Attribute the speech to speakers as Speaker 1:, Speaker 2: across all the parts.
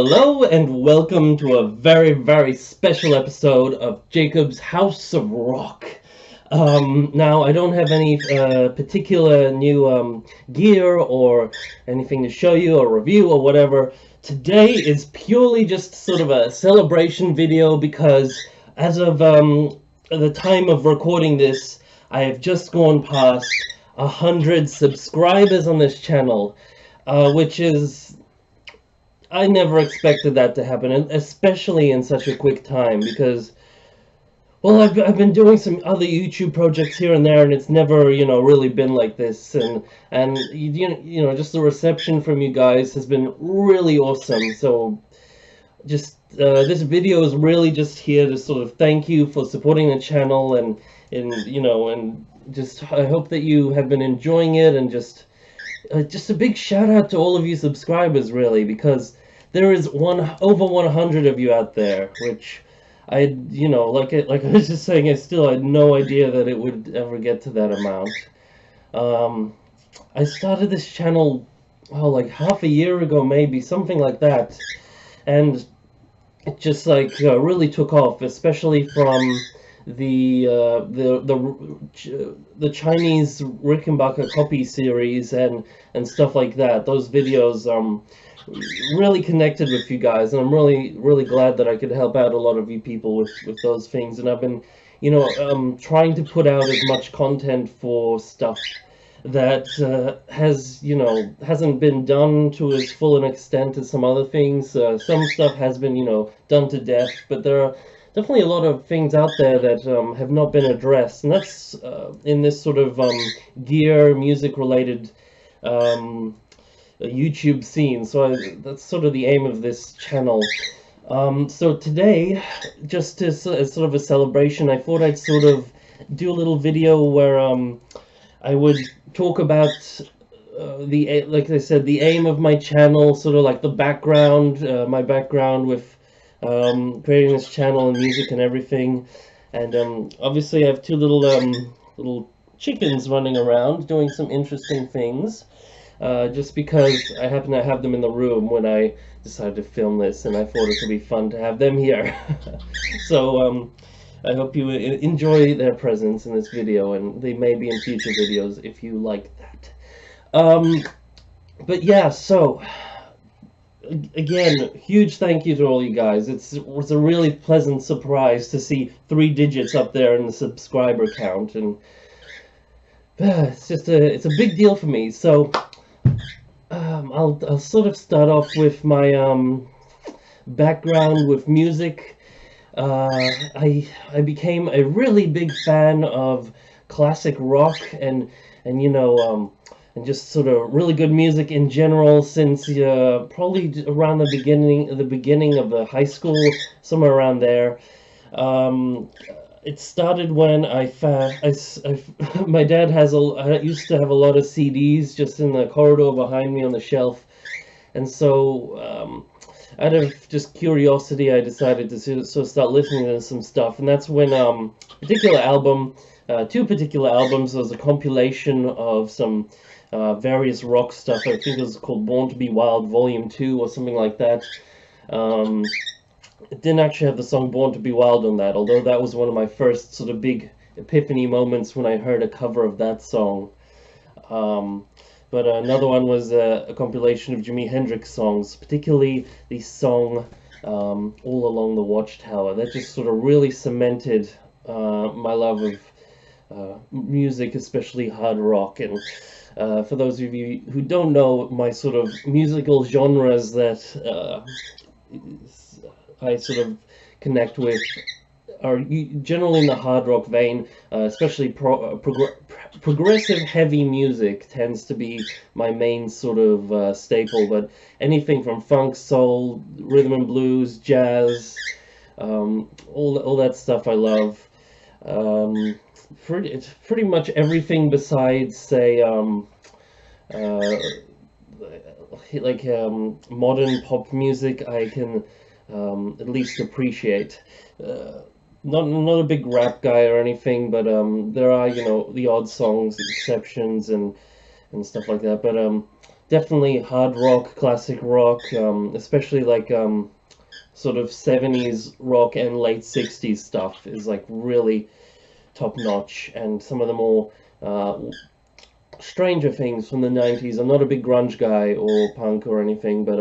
Speaker 1: Hello and welcome to a very, very special episode of Jakub's House of Rock. Now, I don't have any particular new gear or anything to show you or review or whatever. Today is purely just sort of a celebration video because as of the time of recording this, I have just gone past 100 subscribers on this channel, which is... I never expected that to happen, and especially in such a quick time, because, well, I've been doing some other YouTube projects here and there, and it's never, really been like this, and just the reception from you guys has been really awesome. So, just this video is really just here to sort of thank you for supporting the channel, and just I hope that you have been enjoying it, and just a big shout out to all of you subscribers, really, because there is over 100 of you out there, which like I was just saying, I still had no idea that it would ever get to that amount. I started this channel, well, like half a year ago, maybe something like that, and it just really took off, especially from the Chinese Rickenbacker copy series and stuff like that. Those videos really connected with you guys, and I'm really glad that I could help out a lot of you people with those things. And I've been trying to put out as much content for stuff that hasn't been done to as full an extent as some other things. Some stuff has been done to death, but there are definitely a lot of things out there that have not been addressed, and that's in this sort of gear, music-related YouTube scene. So that's sort of the aim of this channel. So today, just as sort of a celebration, I thought I'd sort of do a little video where I would talk about like I said, the aim of my channel, sort of like the background, my background with creating this channel and music and everything. And obviously I have two little chickens running around doing some interesting things, just because I happen to have them in the room when I decided to film this, and I thought it would be fun to have them here. So I hope you enjoy their presence in this video, and they may be in future videos if you like that. But yeah, so again, huge thank you to all you guys. It was a really pleasant surprise to see 3 digits up there in the subscriber count, and it's a big deal for me. So I'll sort of start off with my background with music. I became a really big fan of classic rock and just sort of really good music in general since probably around the beginning of the high school, somewhere around there. It started when my dad used to have a lot of CDs just in the corridor behind me on the shelf, and so out of just curiosity, I decided to sort of start listening to some stuff, and that's when two particular albums. There was a compilation of some various rock stuff. I think it was called Born to Be Wild Volume 2 or something like that. It didn't actually have the song Born to Be Wild on that, although that was one of my first sort of big epiphany moments when I heard a cover of that song. But another one was a compilation of Jimi Hendrix songs, particularly the song All Along the Watchtower. That just sort of really cemented my love of music, especially hard rock. And for those of you who don't know, my sort of musical genres that I sort of connect with are generally in the hard rock vein, especially progressive heavy music tends to be my main sort of staple, but anything from funk, soul, rhythm and blues, jazz, all that stuff I love. It's pretty much everything besides, say, modern pop music I can at least appreciate. Not a big rap guy or anything, but there are the odd songs, exceptions, and stuff like that. But definitely hard rock, classic rock, especially like sort of 70s rock and late 60s stuff is like really top notch, and some of the more uh, stranger things from the 90s. I'm not a big grunge guy or punk or anything, but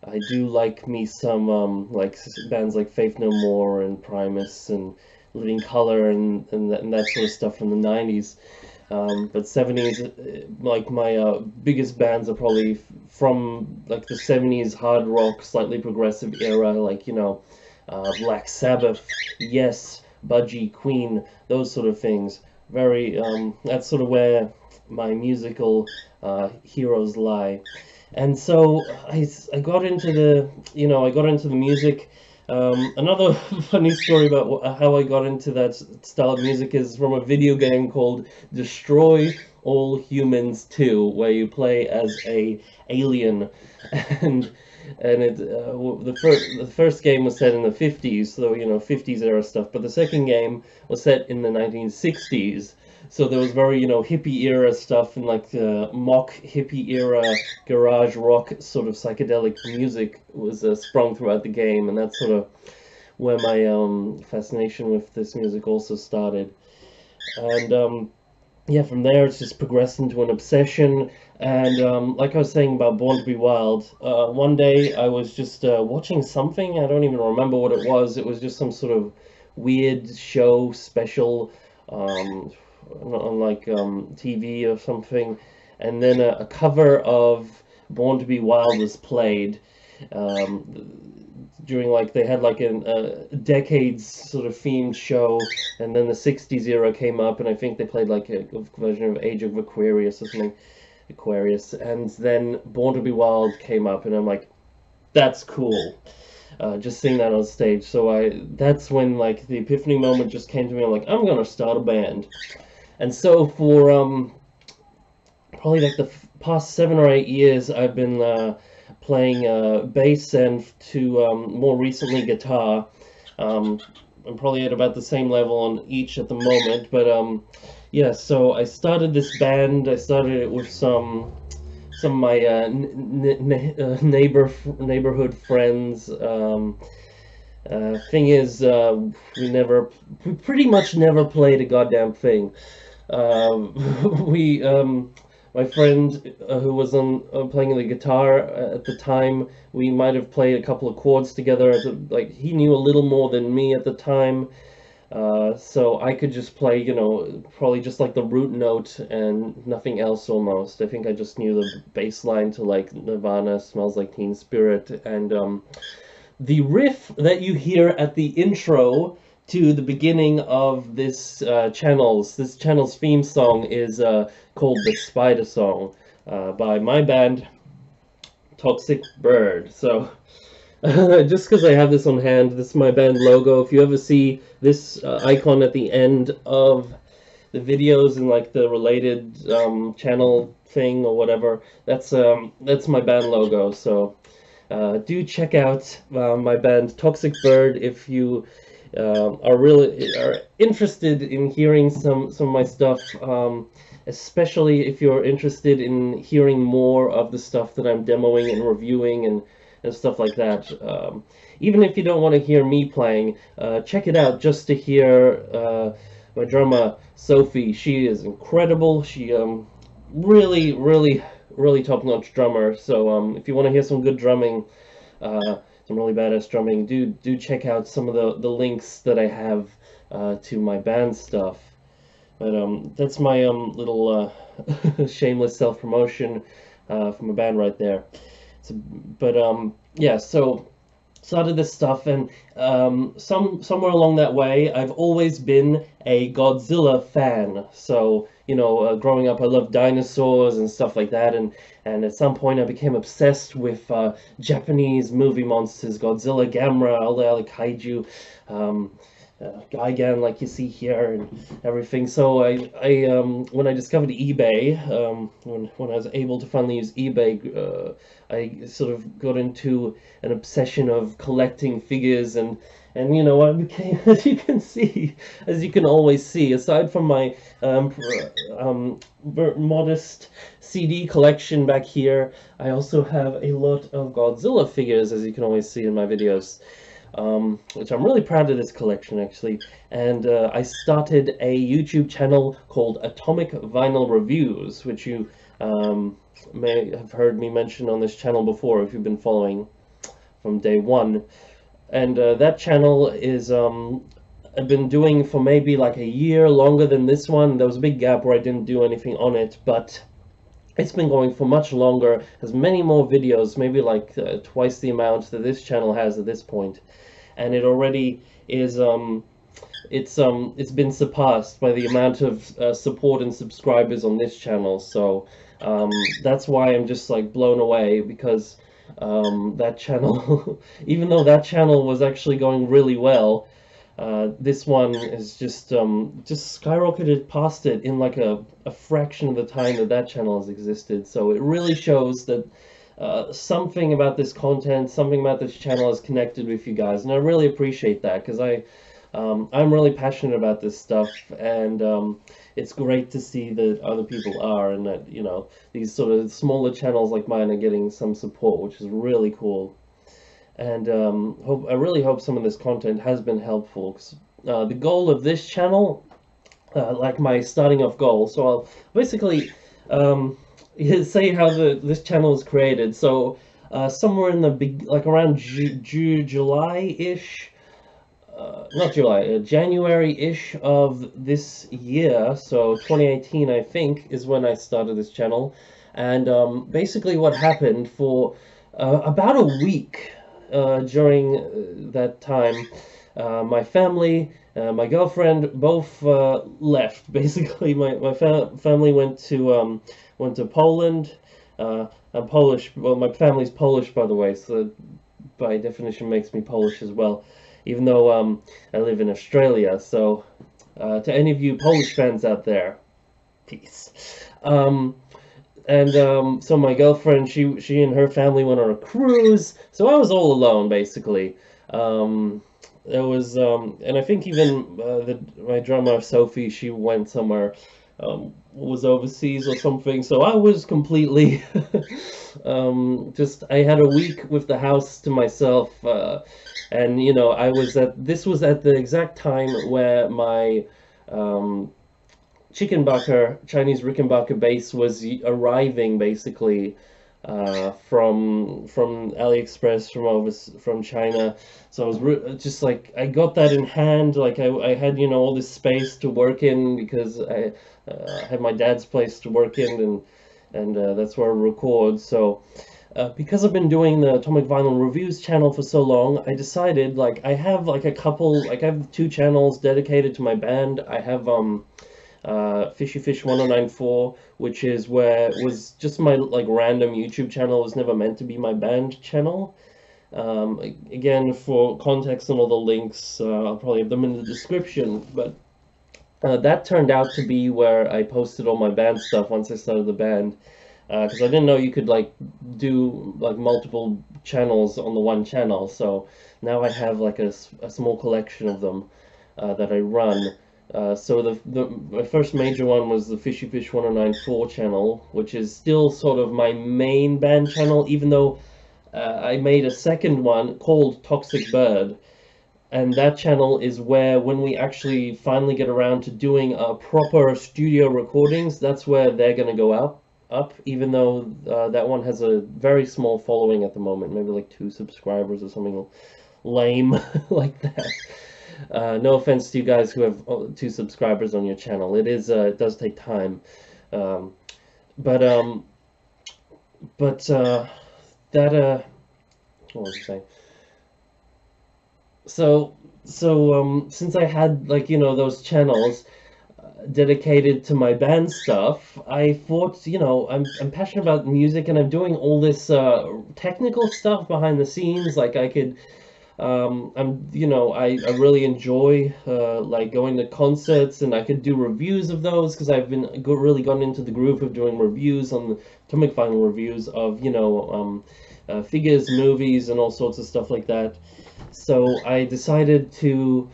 Speaker 1: I do like me some like bands like Faith No More and Primus and Living Colour and that sort of stuff from the 90s. But 70s, like my biggest bands are probably from like the 70s hard rock, slightly progressive era, like, you know, Black Sabbath, Yes, Budgie, Queen, those sort of things. Very, that's sort of where my musical heroes lie. And so I got into the, you know, I got into the music. Another funny story about how I got into that style of music is from a video game called Destroy All Humans 2, where you play as a alien, and the first game was set in the 50s, so you know 50s era stuff, but the second game was set in the 1960s. So there was very, you know, hippie era stuff and like mock hippie era garage rock sort of psychedelic music was sprung throughout the game, and that's sort of where my fascination with this music also started. And yeah, from there it's just progressed into an obsession. And like I was saying about Born to Be Wild, one day I was just watching something. I don't even remember what it was. It was just some sort of weird show special um, on like TV or something. And then a cover of Born to Be Wild was played during like they had like a decades sort of themed show, and then the 60s era came up, and I think they played like a version of Age of Aquarius or something, Aquarius, and then Born to Be Wild came up, and I'm like, that's cool. Just seeing that on stage, so that's when like the epiphany moment just came to me. I'm like, I'm gonna start a band. And so for probably like the past 7 or 8 years, I've been playing bass and to more recently guitar. I'm probably at about the same level on each at the moment, but yeah. So I started this band. I started it with some of my neighborhood friends. Thing is, we pretty much never played a goddamn thing. We, my friend who was on playing the guitar at the time, we might have played a couple of chords together. Like he knew a little more than me at the time, so I could just play, you know, probably just like the root note and nothing else almost. I think I just knew the bass line to like Nirvana, Smells Like Teen Spirit, and the riff that you hear at the intro to the beginning of this channel's theme song is called the Spider Song by my band Toxic Bird. So just because I have this on hand, this is my band logo. If you ever see this icon at the end of the videos and like the related channel thing or whatever, that's my band logo. So do check out my band Toxic Bird if you are interested in hearing some of my stuff, especially if you're interested in hearing more of the stuff that I'm demoing and reviewing and stuff like that. Even if you don't want to hear me playing, check it out just to hear my drummer Sophie. She is incredible. She really top-notch drummer. So if you want to hear some good drumming, some really badass drumming, do check out some of the links that I have to my band stuff. But that's my little shameless self-promotion from a band right there. But yeah, so started this stuff, and somewhere along that way, I've always been a Godzilla fan. So you know, growing up, I loved dinosaurs and stuff like that, and at some point, I became obsessed with Japanese movie monsters, Godzilla, Gamera, all the other kaiju. Gigan, like you see here, and everything. So when I discovered eBay, when I was able to finally use eBay, I sort of got into an obsession of collecting figures and And you know, I became, as you can always see, aside from my modest CD collection back here, I also have a lot of Godzilla figures, as you can always see in my videos, which I'm really proud of this collection actually. And I started a YouTube channel called Atomic Vinyl Reviews, which you may have heard me mention on this channel before if you've been following from day one. And that channel is I've been doing for maybe like a year longer than this one. There was a big gap where I didn't do anything on it, but it's been going for much longer, has many more videos, maybe like twice the amount that this channel has at this point. And it already is it's been surpassed by the amount of support and subscribers on this channel. So that's why I'm just like blown away, because that channel, even though that channel was actually going really well, this one is just skyrocketed past it in like a fraction of the time that that channel has existed. So it really shows that something about this content, something about this channel is connected with you guys, and I really appreciate that, because I'm really passionate about this stuff, and it's great to see that other people are, and that, you know, these sort of smaller channels like mine are getting some support, which is really cool. And I really hope some of this content has been helpful, 'cause, the goal of this channel, like my starting off goal, so I'll basically say how this channel was created. So somewhere in the like around July-ish, not July, January-ish of this year, so 2018 I think is when I started this channel. And basically what happened for about a week during that time, my family, my girlfriend, both left. Basically, my family went to Poland. I'm Polish. Well, my family's Polish, by the way, so by definition makes me Polish as well, even though I live in Australia. So, to any of you Polish fans out there, peace. So my girlfriend, she and her family went on a cruise, so I was all alone basically. There was and I think even my drummer Sophie, she went somewhere, was overseas or something. So I was completely just, I had a week with the house to myself, and you know, this was at the exact time where my Chinese Rickenbacker bass was arriving basically from AliExpress, from China. So I was just like, I got that in hand, like I had, you know, all this space to work in, because I had my dad's place to work in, and that's where I record. So because I've been doing the Atomic Vinyl Reviews channel for so long, I decided, like, I have like I have 2 channels dedicated to my band. I have Fishy Fish 1094, which was just my like random YouTube channel. It was never meant to be my band channel. Again, for context and all the links, I'll probably have them in the description. But that turned out to be where I posted all my band stuff once I started the band, because I didn't know you could like do like multiple channels on the one channel. So now I have like a small collection of them that I run. So my first major one was the Fishy Fish 1094 channel, which is still sort of my main band channel, even though I made a second one called Toxic Bird. And that channel is where, when we actually finally get around to doing proper studio recordings, that's where they're going to go up, even though that one has a very small following at the moment, maybe like 2 subscribers or something lame like that. No offense to you guys who have 2 subscribers on your channel. It does take time, but that what was I saying? So since I had, like, you know, those channels dedicated to my band stuff, I thought, you know, I'm passionate about music, and I'm doing all this technical stuff behind the scenes. Like, I could you know, I really enjoy like going to concerts, and I could do reviews of those, because I've been really gotten into the groove of doing reviews on the Atomic Vinyl Reviews of, you know, figures, movies, and all sorts of stuff like that. So I decided to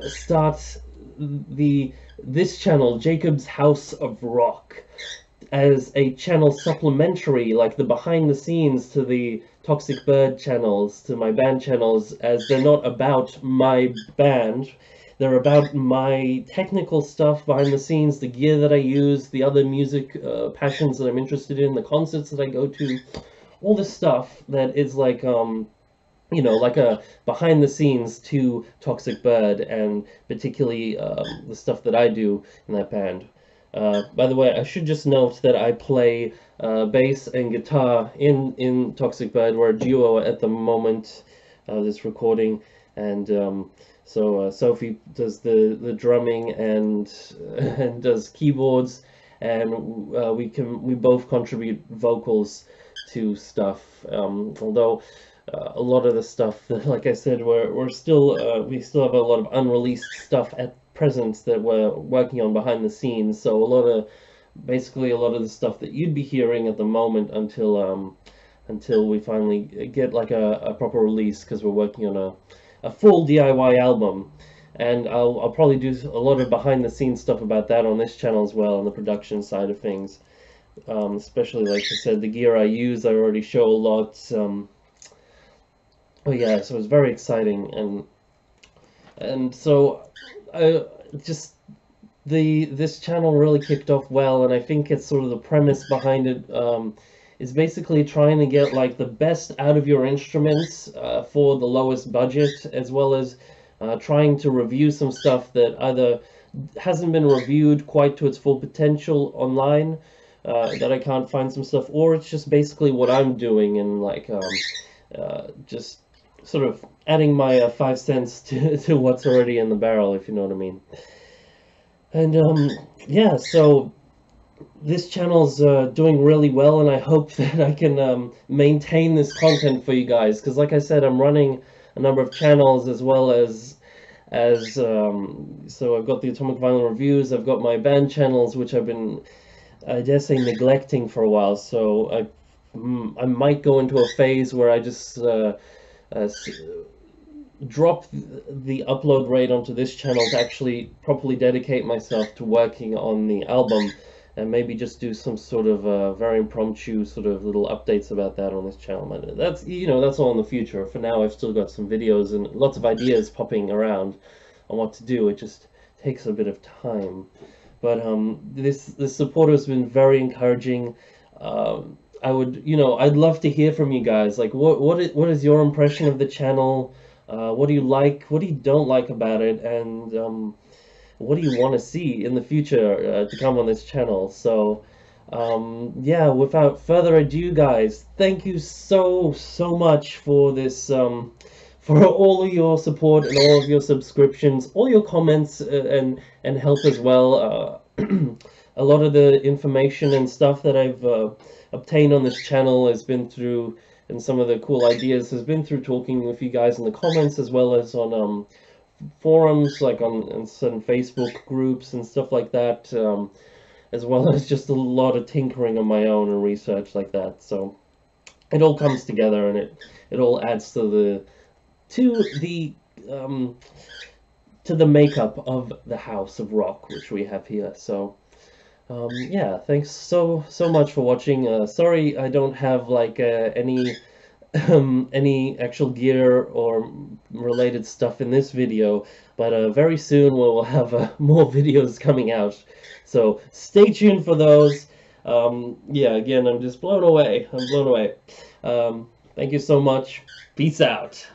Speaker 1: start this channel, Jakub's House of Rock, as a channel supplementary, like the behind the scenes to the Toxic Bird channels, to my band channels, as they're not about my band. They're about my technical stuff behind the scenes, the gear that I use, the other music passions that I'm interested in, the concerts that I go to, all this stuff that is like like a behind the scenes to Toxic Bird, and particularly the stuff that I do in that band. By the way, I should just note that I play bass and guitar in Toxic Bird. We're a duo at the moment of this recording, and so Sophie does the drumming and and does keyboards, and we both contribute vocals to stuff. Although a lot of the stuff, like I said, we're still we still have a lot of unreleased stuff at present that we're working on behind the scenes. So basically a lot of the stuff that you'd be hearing at the moment until we finally get like a proper release, because we're working on a full DIY album. And I'll probably do a lot of behind the scenes stuff about that on this channel as well, on the production side of things. Especially, like I said, the gear I use, I already show a lot. Oh yeah, so it's very exciting, and so just this channel really kicked off well, and I think it's sort of the premise behind it is basically trying to get like the best out of your instruments for the lowest budget, as well as trying to review some stuff that either hasn't been reviewed quite to its full potential online, that I can't find some stuff, or it's just basically what I'm doing, and like just sort of adding my 5 cents to what's already in the barrel, if you know what I mean. And yeah, so this channel's doing really well, and I hope that I can maintain this content for you guys, because like I said, I'm running a number of channels, as well as so I've got the Atomic Vinyl Reviews, I've got my band channels, which I've been, I dare say, neglecting for a while. So I might go into a phase where I just drop the upload rate onto this channel to actually properly dedicate myself to working on the album, and maybe just do some sort of very impromptu sort of little updates about that on this channel. But that's, that's all in the future. For now, I've still got some videos and lots of ideas popping around on what to do. It just takes a bit of time. But this support has been very encouraging. I'd love to hear from you guys. Like, what is your impression of the channel? What do you like? What do you don't like about it? And what do you want to see in the future to come on this channel? So, yeah, without further ado, guys, thank you so much for this, for all of your support and all of your subscriptions, all your comments and help as well. A lot of the information and stuff that I've obtained on this channel has been through, and some of the cool ideas has been through talking with you guys in the comments, as well as on forums, like on certain Facebook groups and stuff like that, as well as just a lot of tinkering on my own and research like that. So it all comes together, and it all adds to the makeup of the House of Rock, which we have here. So yeah, thanks so much for watching. Sorry I don't have like any actual gear or related stuff in this video, but very soon we'll have more videos coming out, so stay tuned for those. Yeah, again, I'm just blown away. I'm blown away. Thank you so much. Peace out.